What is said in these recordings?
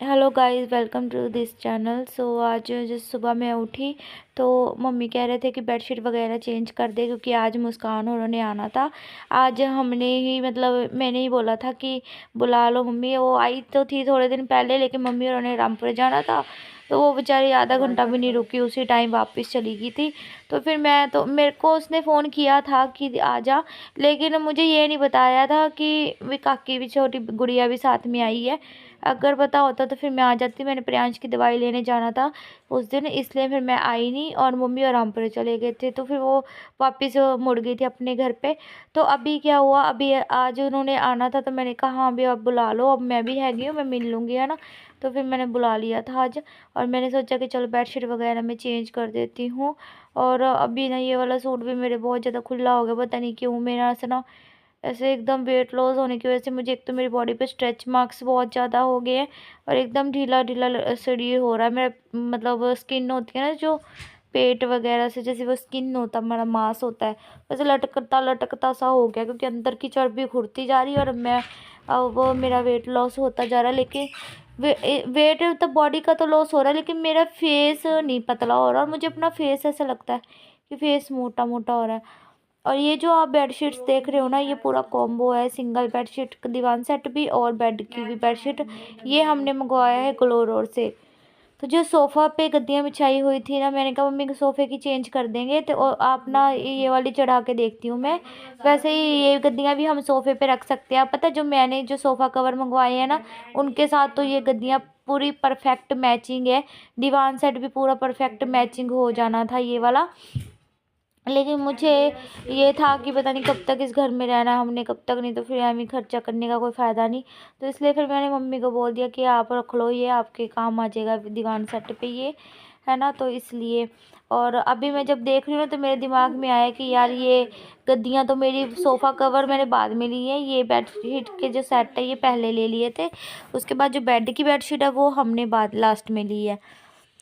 Hello guys, welcome to this channel. आज जिस सुबह मैं उठी तो मम्मी कह रहे थे कि बेडशीट वगैरह चेंज कर दे, क्योंकि आज मुस्कान उन्होंने आना था। आज हमने ही मतलब मैंने ही बोला था कि बुला लो मम्मी। वो आई तो थी थोड़े दिन पहले, लेकिन मम्मी उन्होंने रामपुर जाना था तो वो बेचारी आधा घंटा भी नहीं रुकी, उसी टाइम वापस चली गई थी। तो फिर मेरे को उसने फ़ोन किया था कि आ जा, लेकिन मुझे ये नहीं बताया था कि वे काकी भी, छोटी गुड़िया भी साथ में आई है। अगर पता होता तो फिर मैं आ जाती। मैंने प्रियांश की दवाई लेने जाना था उस दिन, इसलिए फिर मैं आई नहीं और मम्मी और रामपुर चले गए थे। तो फिर वो वापस मुड़ गई थी अपने घर पे। तो अभी क्या हुआ, अभी आज उन्होंने आना था तो मैंने कहा हाँ अभी आप बुला लो, अब मैं भी हैगी हूँ, मैं मिल लूँगी, है ना। तो फिर मैंने बुला लिया था आज। और मैंने सोचा कि चलो बेडशीट वगैरह मैं चेंज कर देती हूँ। और अभी ना ये वाला सूट भी मेरे बहुत ज़्यादा खुला हो गया, पता नहीं क्यों। मेरा से ना ऐसे एकदम वेट लॉस होने की वजह से मुझे, एक तो मेरी बॉडी पे स्ट्रेच मार्क्स बहुत ज़्यादा हो गए हैं और एकदम ढीला ढीला शरीर हो रहा है मेरा। मतलब स्किन होती है ना जो पेट वगैरह से, जैसे वो स्किन होता है, हमारा मांस होता है, वैसे लटकता लटकता सा हो गया, क्योंकि अंदर की चर्बी घुटती जा रही है। और अब वो मेरा वेट लॉस होता जा रहा है, लेकिन वेट तो बॉडी का तो लॉस हो रहा है, लेकिन मेरा फेस नहीं पतला हो रहा। और मुझे अपना फेस ऐसा लगता है कि फेस मोटा मोटा हो रहा है। और ये जो आप बेडशीट्स देख रहे हो ना, ये पूरा कॉम्बो है, सिंगल बेडशीट, दीवान सेट भी और बेड की भी बेडशीट। ये हमने मंगवाया है ग्लोरोड से। तो जो सोफ़ा पे गद्दियाँ बिछाई हुई थी ना, मैंने कहा मम्मी को सोफ़े की चेंज कर देंगे, तो आप ना ये वाली चढ़ा के देखती हूँ मैं। वैसे ही ये गद्दियाँ भी हम सोफ़े पे रख सकते हैं। पता है, जो मैंने जो सोफ़ा कवर मंगवाए हैं ना, उनके साथ तो ये गद्दियाँ पूरी परफेक्ट मैचिंग है। दीवान सेट भी पूरा परफेक्ट मैचिंग हो जाना था ये वाला। लेकिन मुझे ये था कि पता नहीं कब तक इस घर में रहना है हमने, कब तक, नहीं तो फिर हमें खर्चा करने का कोई फ़ायदा नहीं। तो इसलिए फिर मैंने मम्मी को बोल दिया कि आप रख लो, ये आपके काम आ जाएगा दीवान सेट पे, ये है ना। तो इसलिए, और अभी मैं जब देख रही हूँ तो मेरे दिमाग में आया कि यार ये गद्दियाँ तो, मेरी सोफ़ा कवर मैंने बाद में ली है, ये बेडशीट के जो सेट है ये पहले ले लिए थे। उसके बाद जो बेड की बेडशीट है वो हमने बाद लास्ट में ली है।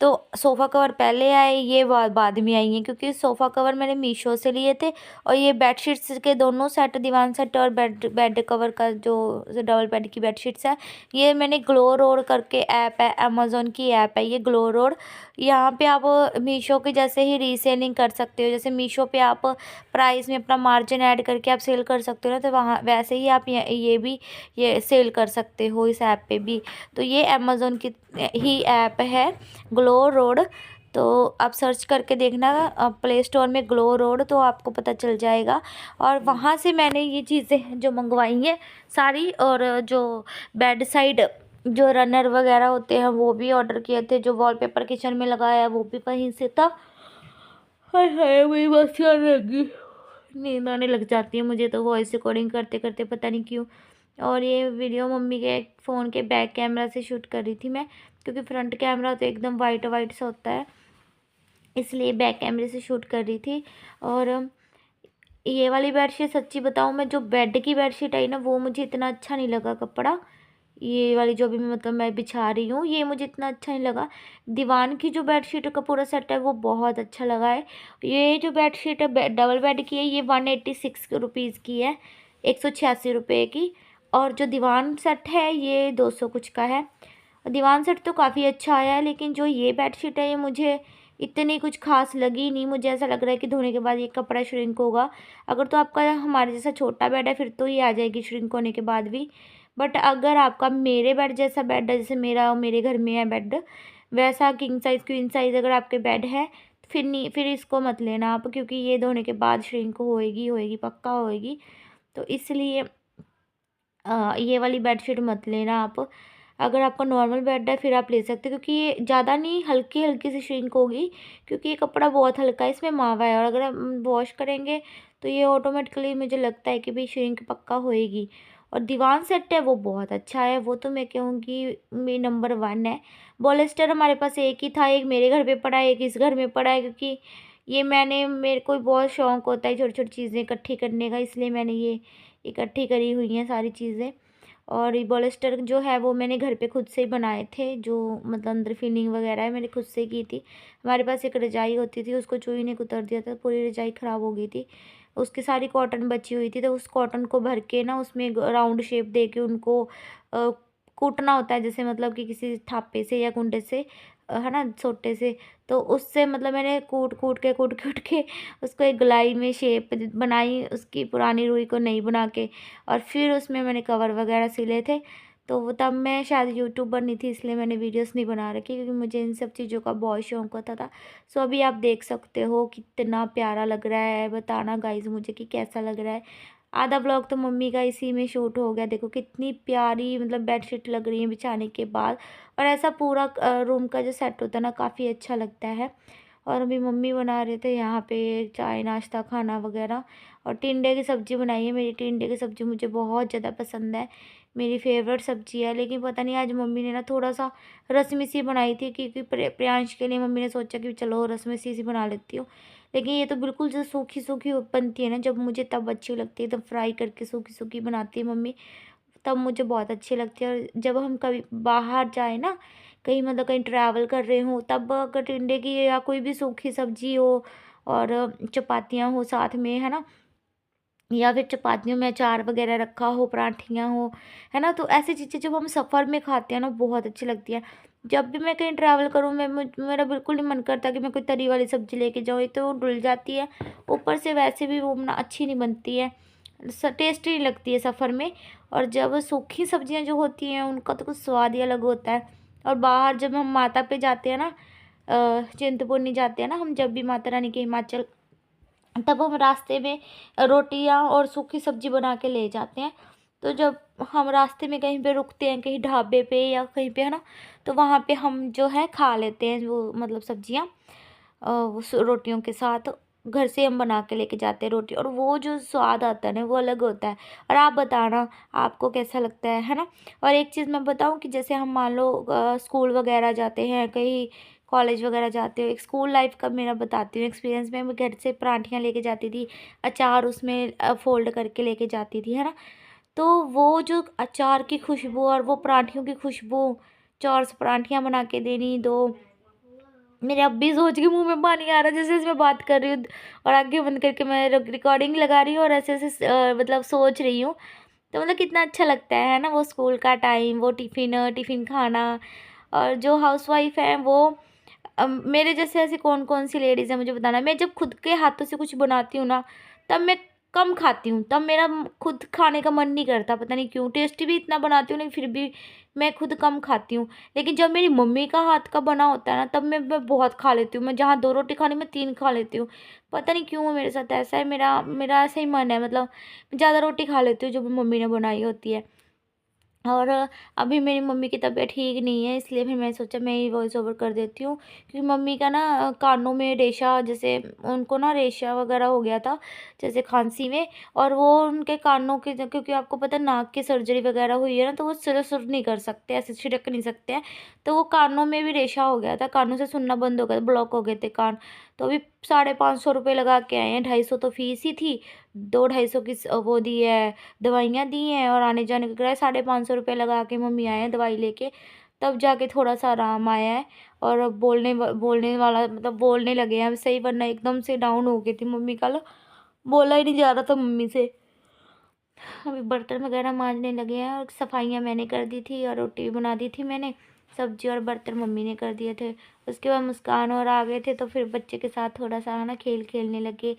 तो सोफ़ा कवर पहले आए, ये बाद में आई हैं, क्योंकि सोफ़ा कवर मैंने मीशो से लिए थे। और ये बेडशीट्स के दोनों सेट, दीवान सेट और बेड बेड कवर का जो डबल बेड की बेडशीट्स है, ये मैंने ग्लो रोड करके ऐप है, अमेज़न की ऐप है ये ग्लो रोड। यहाँ पे आप मीशो के जैसे ही रीसेलिंग कर सकते हो। जैसे मीशो पे आप प्राइस में अपना मार्जिन ऐड करके आप सेल कर सकते हो ना, तो वहाँ वैसे ही आप ये भी ये सेल कर सकते हो इस ऐप पे भी। तो ये अमेज़न की ही ऐप है ग्लो रोड। तो आप सर्च करके देखना प्ले स्टोर में ग्लो रोड, तो आपको पता चल जाएगा। और वहाँ से मैंने ये चीज़ें जो मंगवाई हैं सारी, और जो बेड साइड जो रनर वगैरह होते हैं वो भी ऑर्डर किए थे। जो वॉलपेपर किचन में लगाया है वो भी कहीं से था। हाय हाय, मेरी बस आने लगी, नींद आने लग जाती है मुझे तो वॉइस रिकॉर्डिंग करते करते, पता नहीं क्यों। और ये वीडियो मम्मी के फ़ोन के बैक कैमरा से शूट कर रही थी मैं, क्योंकि फ्रंट कैमरा तो एकदम वाइट वाइट सा होता है, इसलिए बैक कैमरे से शूट कर रही थी। और ये वाली बेडशीट, सच्ची बताऊँ मैं, जो बेड की बेडशीट आई ना, वो मुझे इतना अच्छा नहीं लगा कपड़ा। ये वाली जो भी मतलब मैं बिछा रही हूँ, ये मुझे इतना अच्छा नहीं लगा। दीवान की जो बेडशीट का पूरा सेट है वो बहुत अच्छा लगा है। ये जो बेडशीट है डबल बेड की है, ये 186 रुपीज़ की है, 186 रुपये की। और जो दीवान सेट है ये 200 कुछ का है। दीवान सेट तो काफ़ी अच्छा आया है, लेकिन जो ये बेडशीट है ये मुझे इतनी कुछ खास लगी नहीं। मुझे ऐसा लग रहा है कि धोने के बाद ये कपड़ा श्रिंक होगा। अगर तो आपका हमारे जैसा छोटा बेड है फिर तो ये आ जाएगी श्रिंक होने के बाद भी। बट अगर आपका मेरे बेड जैसा बेड है, जैसे मेरा मेरे घर में है बेड, वैसा किंग साइज़ क्वीन साइज़ अगर आपके बेड है, फिर नहीं, फिर इसको मत लेना आप, क्योंकि ये धोने के बाद श्रिंक होएगी होएगी, पक्का होएगी। तो इसलिए ये वाली बेडशीट मत लेना आप। अगर आपका नॉर्मल बेड है फिर आप ले सकते हो, क्योंकि ये ज़्यादा नहीं, हल्की हल्की सी श्रिंक होगी, क्योंकि ये कपड़ा बहुत हल्का है, इसमें मावा है। और अगर हम वॉश करेंगे तो ये ऑटोमेटिकली मुझे लगता है कि भाई श्रिंक पक्का होएगी। और दीवान सेट है वो बहुत अच्छा है, वो तो मैं कहूँगी मेरे नंबर 1 है। पॉलिस्टर हमारे पास एक ही था, एक मेरे घर पे पड़ा है, एक इस घर में पड़ा है, क्योंकि ये मेरे को बहुत शौक़ होता है छोटी छोटी चीज़ें इकट्ठी करने का, इसलिए मैंने ये इकट्ठी करी हुई हैं सारी चीज़ें। और ये पॉलिस्टर जो है वो मैंने घर पे खुद से ही बनाए थे, जो मतलब अंदर फिनिंग वगैरह है मैंने खुद से की थी। हमारे पास एक रजाई होती थी, उसको चूही ने कुतर दिया था, पूरी रजाई ख़राब हो गई थी। उसकी सारी कॉटन बची हुई थी, तो उस कॉटन को भर के ना उसमें राउंड शेप दे के उनको कूटना होता है, जैसे मतलब कि किसी थापे से या कुंडे से, है ना, सोटे से। तो उससे मतलब मैंने कूट के उसको एक गोलाई में शेप बनाई, उसकी पुरानी रुई को नई बना के, और फिर उसमें मैंने कवर वगैरह सिले थे। तो वो तब मैं शायद यूट्यूबर नहीं थी, इसलिए मैंने वीडियोस नहीं बना रखी, क्योंकि मुझे इन सब चीज़ों का बहुत शौक होता था। सो अभी आप देख सकते हो कितना प्यारा लग रहा है। बताना गाइज मुझे कि कैसा लग रहा है। आधा ब्लॉग तो मम्मी का इसी में शूट हो गया। देखो कितनी प्यारी मतलब बेडशीट लग रही है बिछाने के बाद। और ऐसा पूरा रूम का जो सेट होता है ना, काफ़ी अच्छा लगता है। और अभी मम्मी बना रहे थे यहाँ पे चाय नाश्ता खाना वगैरह। और टिंडे की सब्ज़ी बनाई है। मेरी टिंडे की सब्ज़ी मुझे बहुत ज़्यादा पसंद है, मेरी फेवरेट सब्ज़ी है। लेकिन पता नहीं आज मम्मी ने ना थोड़ा सा रस्मी सी बनाई थी, क्योंकि प्रियांश के लिए मम्मी ने सोचा कि चलो रस्मी सी बना लेती हूँ। लेकिन ये तो बिल्कुल जो सूखी सूखी बनती है ना, जब मुझे तब अच्छी लगती है, तब फ्राई करके सूखी सूखी बनाती है मम्मी, तब मुझे बहुत अच्छी लगती है। और जब हम कभी बाहर जाए ना, कहीं मतलब कहीं ट्रैवल कर रहे हो, तब अगर टिंडे की या कोई भी सूखी सब्जी हो और चपातियाँ हो साथ में, है ना, या फिर चपातियों में अचार वगैरह रखा हो, पराठियाँ हो, है ना, तो ऐसी चीज़ें जब हम सफ़र में खाते हैं ना, बहुत अच्छी लगती है। जब भी मैं कहीं ट्रैवल करूँ, मेरा बिल्कुल नहीं मन करता कि मैं कोई तरी वाली सब्ज़ी लेके जाऊँ, एक तो वो डुल जाती है, ऊपर से वैसे भी वो ना अच्छी नहीं बनती है, टेस्टी नहीं लगती है सफ़र में। और जब सूखी सब्जियां जो होती हैं, उनका तो कुछ स्वाद ही अलग होता है। और बाहर जब हम माता पे जाते हैं ना, चिंतपूर्णी जाते हैं ना हम, जब भी माता रानी के हिमाचल, तब हम रास्ते में रोटियां और सूखी सब्जी बना के ले जाते हैं। तो जब हम रास्ते में कहीं पे रुकते हैं, कहीं ढाबे पे या कहीं पे, है ना, तो वहाँ पे हम जो है खा लेते हैं वो मतलब सब्जियाँ रोटियों के साथ। घर से हम बना के लेके जाते हैं रोटी, और वो जो स्वाद आता है ना, वो अलग होता है। और आप बताना आपको कैसा लगता है ना। और एक चीज़ मैं बताऊं कि जैसे हम मान लो स्कूल वगैरह जाते हैं, कहीं कॉलेज वगैरह जाते हो, एक स्कूल लाइफ का मेरा बताती हूँ एक्सपीरियंस। मैं घर से पराठियाँ लेके जाती थी, अचार उसमें फोल्ड करके लेके जाती थी, है ना। तो वो जो अचार की खुशबू और वो पराठियों की खुशबू, 4 पराठियाँ बना के देनी दो, मेरे अब भी सोच के मुंह में पानी आ रहा है, जैसे मैं बात कर रही हूँ और आंखें बंद करके मैं रिकॉर्डिंग लगा रही हूँ और ऐसे ऐसे मतलब सोच रही हूँ। तो मतलब कितना अच्छा लगता है ना वो स्कूल का टाइम, वो टिफ़िन खाना। और जो हाउसवाइफ है वो मेरे जैसे ऐसी कौन कौन सी लेडीज़ है मुझे बताना। मैं जब खुद के हाथों से कुछ बनाती हूँ ना, तब मैं कम खाती हूँ, तब मेरा खुद खाने का मन नहीं करता, पता नहीं क्यों। टेस्टी भी इतना बनाती हूँ, लेकिन फिर भी मैं खुद कम खाती हूँ। लेकिन जब मेरी मम्मी का हाथ का बना होता है ना, तब मैं बहुत खा लेती हूँ। मैं जहाँ 2 रोटी खानी, मैं 3 खा लेती हूँ। पता नहीं क्यों मेरे साथ ऐसा है, मेरा मेरा ऐसा ही मन है, मतलब ज़्यादा रोटी खा लेती हूँ जो मम्मी ने बनाई होती है। और अभी मेरी मम्मी की तबीयत ठीक नहीं है, इसलिए फिर मैंने सोचा मैं ही वॉइस ओवर कर देती हूँ। क्योंकि मम्मी का ना कानों में रेशा, जैसे उनको ना रेशा वगैरह हो गया था, जैसे खांसी में। और वो उनके कानों के, क्योंकि आपको पता है नाक की सर्जरी वगैरह हुई है ना, तो वो सुर नहीं कर सकते, ऐसे छिड़क नहीं सकते हैं। तो वो कानों में भी रेशा हो गया था, कानों से सुनना बंद हो गया, ब्लॉक हो गए थे कान। तो अभी 550 रुपये लगा के आए हैं, 250 तो फीस ही थी, 200-250 की वो दी है, दवाइयाँ दी हैं, और आने जाने का किराया 550 रुपये लगा के मम्मी आए हैं दवाई लेके। तब जाके थोड़ा सा आराम आया है। और अब बोलने वाला मतलब बोलने लगे हैं अब सही, वरना एकदम से डाउन हो गई थी मम्मी। कल बोला ही नहीं जा रहा था मम्मी से। अभी बर्तन वगैरह मांजने लगे हैं, और सफाइयाँ मैंने कर दी थी, और रोटी बना दी थी मैंने, सब्जी और बर्तन मम्मी ने कर दिए थे। उसके बाद मुस्कान और आ गए थे, तो फिर बच्चे के साथ थोड़ा सा ना खेलने लगे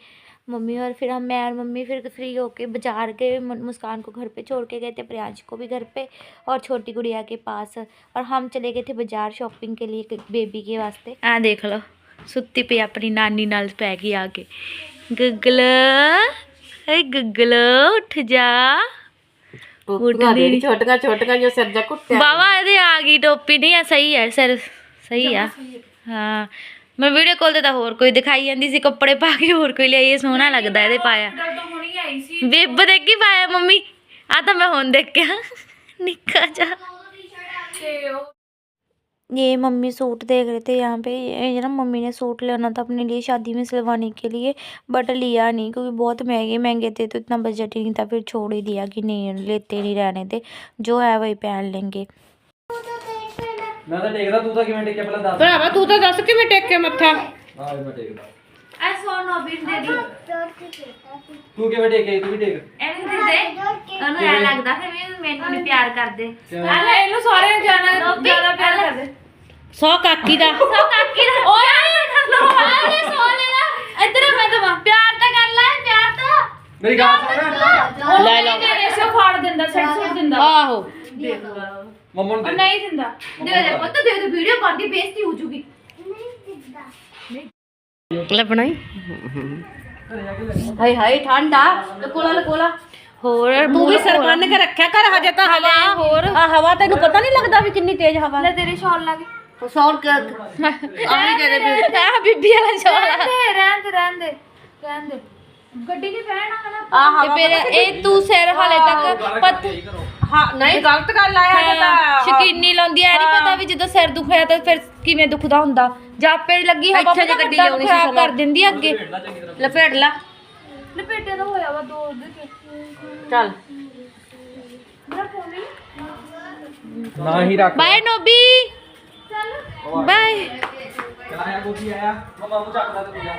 मम्मी। और फिर मैं और मम्मी फिर फ्री होके बाजार गए, मुस्कान को घर पे छोड़ के गए थे, प्रियांश को भी घर पे और छोटी गुड़िया के पास। और हम चले गए थे बाजार शॉपिंग के लिए बेबी के वास्ते। देख लो सुत्ती पे अपनी नानी नाल पै गई आके। गुगल गुगल उठ जा, छोटका छोटका जो सिर जा कुत्ते बाबा ਇਹਦੇ आ गई टोपी। नहीं है सही है सर, सही है। हाँ मैं वीडियो कॉल ਤੇ ਤਾਂ ਹੋਰ ਕੋਈ ਦਿਖਾਈ ਜਾਂਦੀ ਸੀ ਕੱਪੜੇ ਪਾ ਕੇ, ਹੋਰ ਕੋਈ ਲਿਆਈ, ਸੋਹਣਾ ਲੱਗਦਾ ਇਹਦੇ ਪਾਇਆ। ਬਿੱਬ ਦੇਖ ਕੀ ਪਾਇਆ ਮੰਮੀ, ਆ ਤਾਂ ਮੈਂ ਹੁਣ ਦੇਖਿਆ ਨਿੱਕਾ ਜਾ। ये मम्मी सूट देख रहे थे यहाँ पे, ये ना मम्मी ने सूट लेना था अपने लिए शादी में सिलवाने के लिए, बट लिया नहीं क्योंकि बहुत महंगे थे, तो इतना बजट ही नहीं था। फिर छोड़ ही दिया कि नहीं लेते, नहीं रहने दे, जो है वही पहन लेंगे। मैं तो टेकदा, तू तो किवें टेके पहला दस। भरावा तू तो दस किवें टेके मत्था। हां मैं टेकदा। 100 ਨੋਬੀਨ ਦੇ ਦੀ ਤੂੰ ਕਿਵੇਂ ਟੇਕੇ ਤੂੰ ਵੀ ਟੇਕ ਇਹਨੂੰ ਦੇ ਦੇ ਉਹਨੂੰ ਐ ਲੱਗਦਾ ਫਿਰ ਮੈਨੂੰ ਨਹੀਂ ਪਿਆਰ ਕਰਦੇ ਇਹਨੂੰ ਸਾਰੇ ਜ਼ਿਆਦਾ ਪਿਆਰ ਕਰਦੇ 100 ਕਾਕੀ ਦਾ ਸੋ ਕਾਕੀ ਦਾ ਓਏ ਕਰ ਲੋ ਆਲੇ 100 ਲੈ ਲੈ ਇੱਧਰ ਮੈਂ ਦਵਾ ਪਿਆਰ ਤਾਂ ਕਰ ਲੈ ਪਿਆਰ ਤਾਂ ਮੇਰੀ ਗੱਲ ਸੁਣ ਲੈ ਲਓ ਇਸੇ ਫਾੜ ਦਿੰਦਾ ਸੈਟ ਦਿੰਦਾ ਆਹੋ ਮੰਮਾ ਨੂੰ ਦੇ ਨਹੀਂ ਦਿੰਦਾ ਦੇ ਦੇ ਪੁੱਤ ਦੇ ਦੇ ਵੀਡੀਓ ਬਣਦੀ ਬੇਇੱਜ਼ਤੀ ਹੋ ਜੂਗੀ ਲੈ ਬਣਾਈ ਹਾਏ ਹਾਏ ਠੰਡਾ ਕੋਲਾ ਕੋਲਾ ਹੋਰ ਤੂੰ ਵੀ ਸਿਰ ਬੰਨ ਕੇ ਰੱਖਿਆ ਕਰ ਹਜੇ ਤਾਂ ਹਵਾ ਹੋਰ ਆ ਹਵਾ ਤੈਨੂੰ ਪਤਾ ਨਹੀਂ ਲੱਗਦਾ ਵੀ ਕਿੰਨੀ ਤੇਜ਼ ਹਵਾ ਲੈ ਤੇਰੇ ਸ਼ਾਲ ਲਾ ਕੇ ਸੌਣ ਕਰ ਆਹੀ ਤੇਰੇ ਆ ਬੀਬੀ ਵਾਲਾ ਸ਼ਾਲ ਰਹਿਣ ਦੇ ਗੱਡੀ ਦੀ ਫੈਨ ਆ ਨਾ ਆ ਤੇ ਫਿਰ ਇਹ ਤੂੰ ਸਿਰ ਹਾਲੇ ਤੱਕ ਪਤ ਹਾਂ ਨਹੀਂ ਗਲਤ ਗੱਲ ਆ ਹਜੇ ਤਾਂ ਸ਼ਕੀਨੀ ਲਾਉਂਦੀ ਐ ਨਹੀਂ ਪਤਾ ਵੀ ਜਦੋਂ ਸਿਰ ਦੁਖਿਆ ਤਾਂ ਫਿਰ ਕਿਵੇਂ ਦੁਖਦਾ ਹੁੰਦਾ ਜਾਪੇ ਲੱਗੀ ਹਵਾ ਇੱਥੇ ਜੇ ਗੱਡੀ ਲਿਆਉਣੀ ਸੀ ਖਰਾਬ ਕਰ ਦਿੰਦੀ ਆ ਅੱਗੇ ਲਪੇਟ ਲਾ ਲਪੇਟੇ ਦਾ ਹੋਇਆ ਵਾ ਦੋ ਉਹਦੇ ਚ ਚੱਲ ਮੇਰਾ ਫੋਨ ਨਹੀਂ ਨਾ ਹੀ ਰੱਖ ਬਾਏ ਨੋਬੀ ਬਾਏ ਆਇਆ ਕੋਈ ਆਇਆ ਮਮਾ ਨੂੰ ਚੱਕਦਾ ਤੇ ਤੂੰ ਜਾ